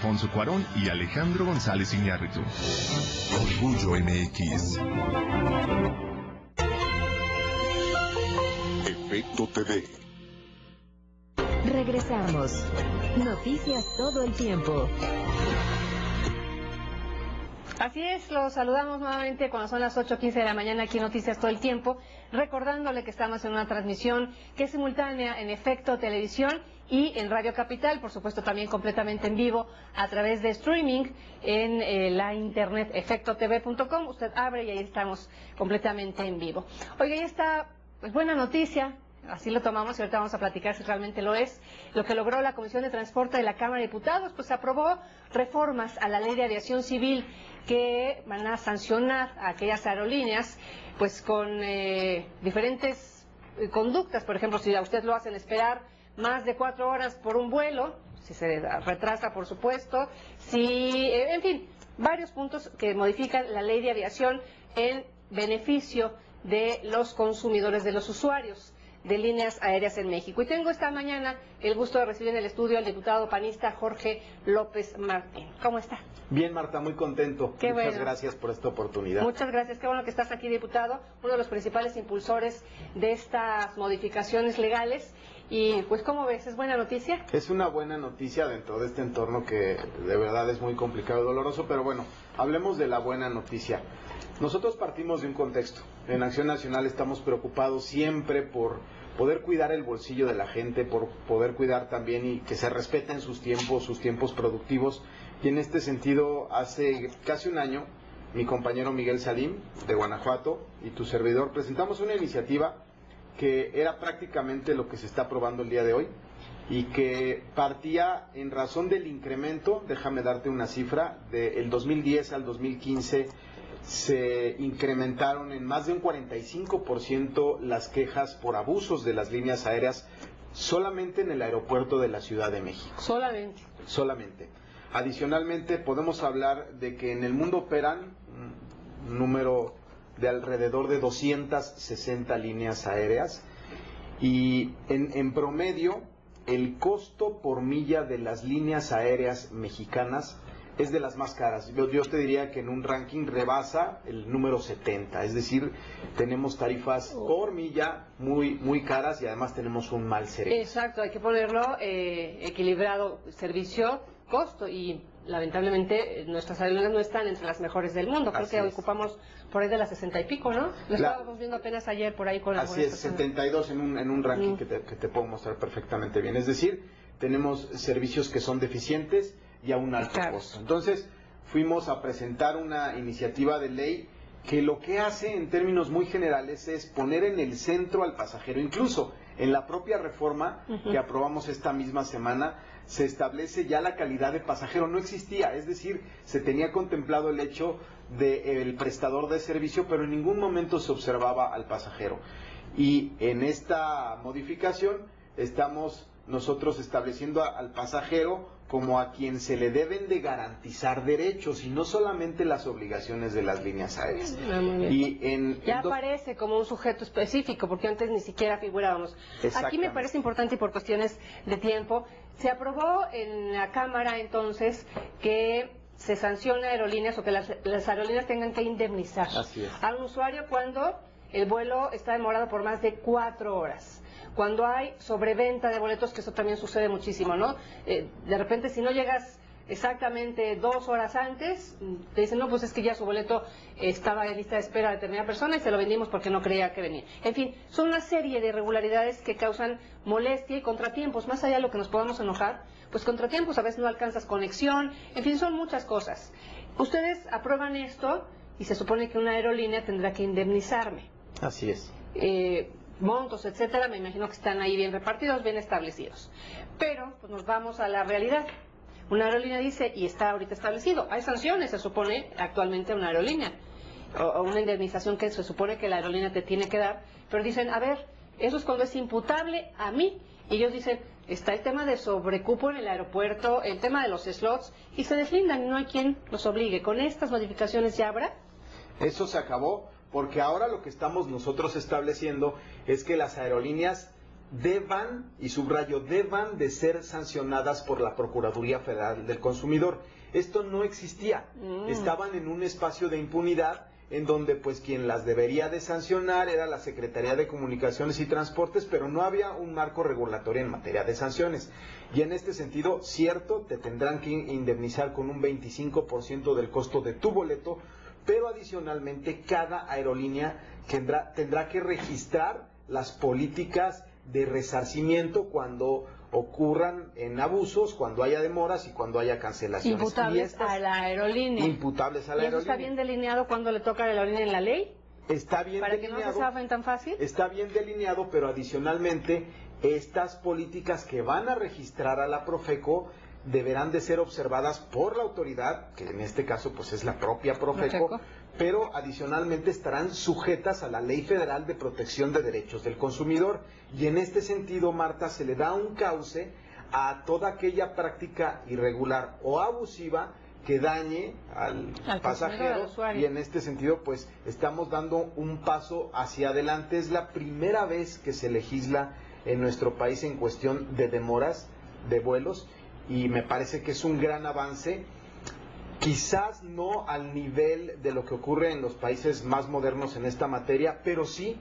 Alfonso Cuarón y Alejandro González Iñárritu. Orgullo MX. Efecto TV. Regresamos. Noticias todo el tiempo. Así es, los saludamos nuevamente cuando son las 8:15 de la mañana aquí en Noticias Todo el Tiempo, recordándole que estamos en una transmisión que es simultánea en Efecto Televisión y en Radio Capital, por supuesto también completamente en vivo a través de streaming en la internet efectotv.com. Usted abre y ahí estamos completamente en vivo. Oiga, ahí está, pues buena noticia. Así lo tomamos y ahorita vamos a platicar si realmente lo es. Lo que logró la Comisión de Transporte de la Cámara de Diputados, pues aprobó reformas a la Ley de Aviación Civil que van a sancionar a aquellas aerolíneas pues con diferentes conductas. Por ejemplo, si a usted lo hacen esperar más de 4 horas por un vuelo, si se retrasa, por supuesto, si, en fin, varios puntos que modifican la Ley de Aviación en beneficio de los consumidores, de los usuarios de líneas aéreas en México. Y tengo esta mañana el gusto de recibir en el estudio al diputado panista Jorge López Martín. ¿Cómo está? Bien, Marta, muy contento. Qué Muchas bueno. Gracias por esta oportunidad. Muchas gracias, qué bueno que estás aquí, diputado, uno de los principales impulsores de estas modificaciones legales. Y pues, ¿cómo ves? ¿Es buena noticia? Es una buena noticia dentro de este entorno que de verdad es muy complicado y doloroso, pero bueno, hablemos de la buena noticia. Nosotros partimos de un contexto. En Acción Nacional estamos preocupados siempre por poder cuidar el bolsillo de la gente, por poder cuidar también y que se respeten sus tiempos productivos. Y en este sentido, hace casi un año, mi compañero Miguel Salim, de Guanajuato, y tu servidor, presentamos una iniciativa que era prácticamente lo que se está aprobando el día de hoy, y que partía en razón del incremento, déjame darte una cifra, del 2010 al 2015, se incrementaron en más de un 45% las quejas por abusos de las líneas aéreas solamente en el aeropuerto de la Ciudad de México. Solamente. Adicionalmente, podemos hablar de que en el mundo operan un número de alrededor de 260 líneas aéreas y en promedio el costo por milla de las líneas aéreas mexicanas es de las más caras. Yo te diría que en un ranking rebasa el número 70, es decir, tenemos tarifas por milla muy caras y además tenemos un mal servicio. Exacto, hay que ponerlo equilibrado, servicio, costo, y lamentablemente nuestras aerolíneas no están entre las mejores del mundo. Creo que ocupamos por ahí de las 60 y pico, ¿no? Lo estábamos viendo apenas ayer por ahí con algunas Así es, personas. 72 en un ranking que te puedo mostrar perfectamente bien. Es decir, tenemos servicios que son deficientes y a un alto costo. Entonces, fuimos a presentar una iniciativa de ley que lo que hace en términos muy generales es poner en el centro al pasajero. Incluso en la propia reforma que aprobamos esta misma semana, se establece ya la calidad de pasajero. No existía, es decir, se tenía contemplado el hecho del prestador de servicio, pero en ningún momento se observaba al pasajero. Y en esta modificación estamos nosotros estableciendo al pasajero como a quien se le deben de garantizar derechos y no solamente las obligaciones de las líneas aéreas. Ya aparece como un sujeto específico, porque antes ni siquiera figurábamos. Aquí me parece importante, y por cuestiones de tiempo, se aprobó en la Cámara entonces que se sanciona a aerolíneas, o que las aerolíneas tengan que indemnizar a un usuario cuando el vuelo está demorado por más de 4 horas. Cuando hay sobreventa de boletos, que eso también sucede muchísimo, ¿no? De repente, si no llegas exactamente 2 horas antes, te dicen, no, pues es que ya su boleto estaba en lista de espera de determinada persona y se lo vendimos porque no creía que venía. En fin, son una serie de irregularidades que causan molestia y contratiempos. Más allá de lo que nos podamos enojar, pues contratiempos, a veces no alcanzas conexión, en fin, son muchas cosas. Ustedes aprueban esto y se supone que una aerolínea tendrá que indemnizarme. Así es. Montos, etcétera, me imagino que están ahí bien repartidos, bien establecidos. Pero, pues nos vamos a la realidad. Una aerolínea dice, y está ahorita establecido, hay sanciones, se supone, actualmente a una aerolínea, o una indemnización que se supone que la aerolínea te tiene que dar, pero dicen, a ver, eso es cuando es imputable a mí. Y ellos dicen, está el tema de sobrecupo en el aeropuerto, el tema de los slots, y se deslindan y no hay quien los obligue. ¿Con estas modificaciones ya habrá? Eso se acabó, porque ahora lo que estamos nosotros estableciendo es que las aerolíneas deban, y subrayo, deban de ser sancionadas por la Procuraduría Federal del Consumidor. Esto no existía. Estaban en un espacio de impunidad en donde pues quien las debería de sancionar era la Secretaría de Comunicaciones y Transportes, pero no había un marco regulatorio en materia de sanciones. Y en este sentido, cierto, te tendrán que indemnizar con un 25% del costo de tu boleto, pero adicionalmente cada aerolínea tendrá que registrar las políticas de resarcimiento cuando ocurran en abusos, cuando haya demoras y cuando haya cancelaciones. Imputables a la aerolínea. Imputables a la ¿Y eso aerolínea. está bien delineado cuando le toca a la aerolínea en la ley? Está bien ¿Para delineado. que no se zafen tan fácil? Está bien delineado, pero adicionalmente estas políticas que van a registrar a la Profeco deberán de ser observadas por la autoridad, que en este caso pues es la propia Profeco, pero adicionalmente estarán sujetas a la Ley Federal de Protección de Derechos del Consumidor. Y en este sentido, Marta, se le da un cauce a toda aquella práctica irregular o abusiva que dañe al pasajero, y en este sentido pues estamos dando un paso hacia adelante. Es la primera vez que se legisla en nuestro país en cuestión de demoras de vuelos y me parece que es un gran avance, quizás no al nivel de lo que ocurre en los países más modernos en esta materia, pero sí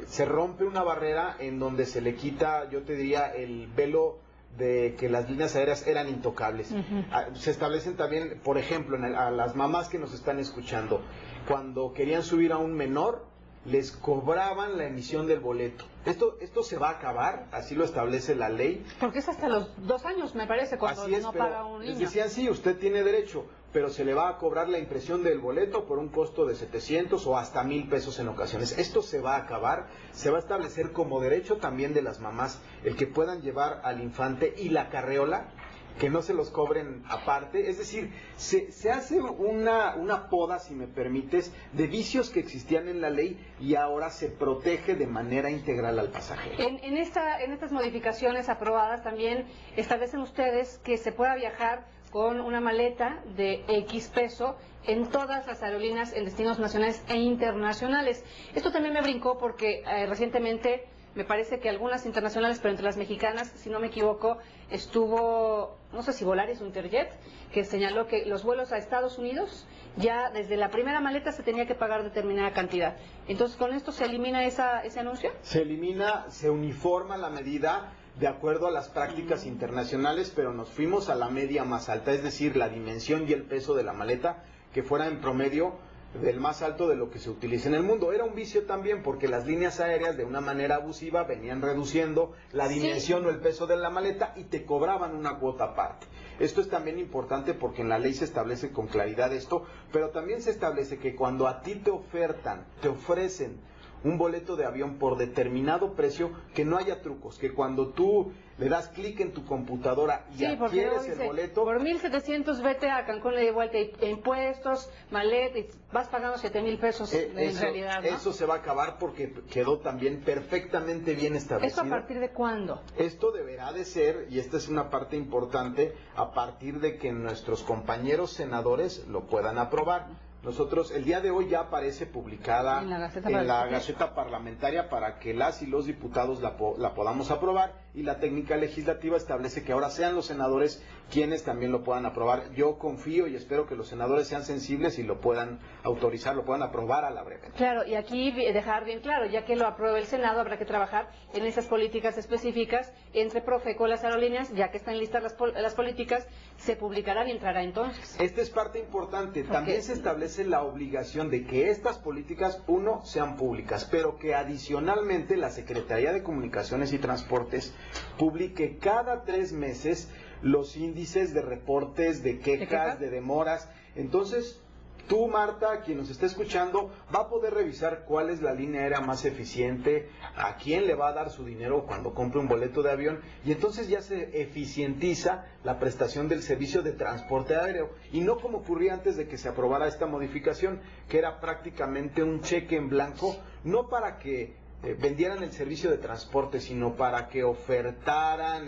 se rompe una barrera en donde se le quita, yo te diría, el velo de que las líneas aéreas eran intocables. Se establecen también, por ejemplo, a las mamás que nos están escuchando, cuando querían subir a un menor, les cobraban la emisión del boleto. Esto se va a acabar, así lo establece la ley. Porque es hasta los 2 años, me parece, cuando Así es, no pero paga un niño. les decían, sí, usted tiene derecho, pero se le va a cobrar la impresión del boleto por un costo de 700 o hasta 1,000 pesos en ocasiones. Esto se va a acabar, se va a establecer como derecho también de las mamás el que puedan llevar al infante y la carreola, que no se los cobren aparte. Es decir, se hace una poda, si me permites, de vicios que existían en la ley y ahora se protege de manera integral al pasajero. En estas modificaciones aprobadas también establecen ustedes que se pueda viajar con una maleta de X peso en todas las aerolíneas en destinos nacionales e internacionales. Esto también me brincó porque recientemente me parece que algunas internacionales, pero entre las mexicanas, si no me equivoco, estuvo, no sé si Volaris o Interjet, que señaló que los vuelos a Estados Unidos, ya desde la primera maleta se tenía que pagar determinada cantidad. Entonces, ¿con esto se elimina ese anuncio? Se elimina, se uniforma la medida de acuerdo a las prácticas internacionales, pero nos fuimos a la media más alta, es decir, la dimensión y el peso de la maleta, que fuera en promedio del más alto de lo que se utiliza en el mundo. Era un vicio también porque las líneas aéreas de una manera abusiva venían reduciendo la dimensión o el peso de la maleta y te cobraban una cuota aparte. Esto es también importante porque en la ley se establece con claridad esto, pero también se establece que cuando a ti te ofrecen un boleto de avión por determinado precio, que no haya trucos, que cuando tú le das clic en tu computadora y adquieres el boleto, por 1,700 vete a Cancún de vuelta, impuestos, maleta, y vas pagando 7,000 pesos en realidad, ¿no? Eso se va a acabar porque quedó también perfectamente bien establecido. ¿Esto a partir de cuándo? Esto deberá de ser, y esta es una parte importante, a partir de que nuestros compañeros senadores lo puedan aprobar. Nosotros, el día de hoy ya aparece publicada en la Gaceta Parlamentaria para que las y los diputados la podamos aprobar, y la técnica legislativa establece que ahora sean los senadores quienes también lo puedan aprobar. Yo confío y espero que los senadores sean sensibles y lo puedan autorizar, lo puedan aprobar a la brevedad. Claro, y aquí dejar bien claro, ya que lo apruebe el Senado, habrá que trabajar en esas políticas específicas entre Profeco y las aerolíneas, ya que están listas las políticas, se publicarán y entrará entonces. Esta es parte importante. También se establece la obligación de que estas políticas, sean públicas, pero que adicionalmente la Secretaría de Comunicaciones y Transportes publique cada 3 meses los índices de reportes, de quejas, de demoras. Entonces, tú, Marta, quien nos está escuchando, va a poder revisar cuál es la línea aérea más eficiente, a quién le va a dar su dinero cuando compre un boleto de avión, y entonces ya se eficientiza la prestación del servicio de transporte aéreo, y no como ocurría antes de que se aprobara esta modificación, que era prácticamente un cheque en blanco, no para que vendieran el servicio de transporte, sino para que ofertaran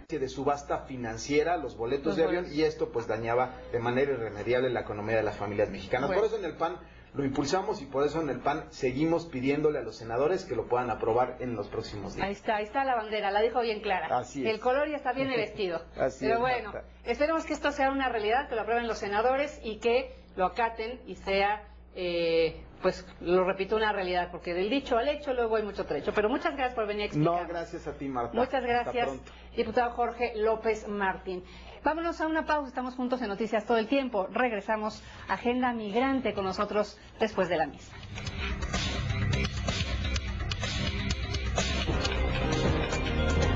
de subasta financiera los boletos de avión, y esto pues dañaba de manera irremediable la economía de las familias mexicanas. Por eso en el PAN lo impulsamos y por eso en el PAN seguimos pidiéndole a los senadores que lo puedan aprobar en los próximos días. Ahí está la bandera, la dijo bien clara. Así es. El color ya está bien vestido. Así Pero es, bueno, Marta. esperemos que esto sea una realidad, que lo aprueben los senadores y que lo acaten y sea, pues lo repito, una realidad, porque del dicho al hecho luego hay mucho trecho. Pero muchas gracias por venir a explicar. No, gracias a ti, Marta. Muchas Hasta gracias, pronto. diputado Jorge López Martín. Vámonos a una pausa, estamos juntos en Noticias todo el tiempo. Regresamos a Agenda Migrante con nosotros después de la misma.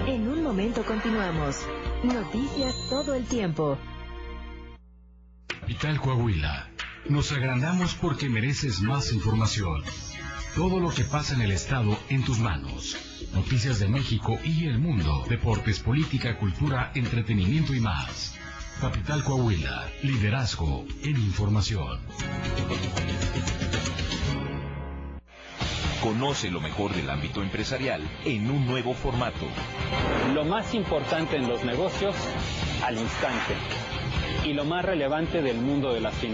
En un momento continuamos. Noticias todo el tiempo. Capital Coahuila. Nos agrandamos porque mereces más información. Todo lo que pasa en el estado en tus manos. Noticias de México y el mundo. Deportes, política, cultura, entretenimiento y más. Capital Coahuila. Liderazgo en información. Conoce lo mejor del ámbito empresarial en un nuevo formato. Lo más importante en los negocios al instante y lo más relevante del mundo de las finanzas.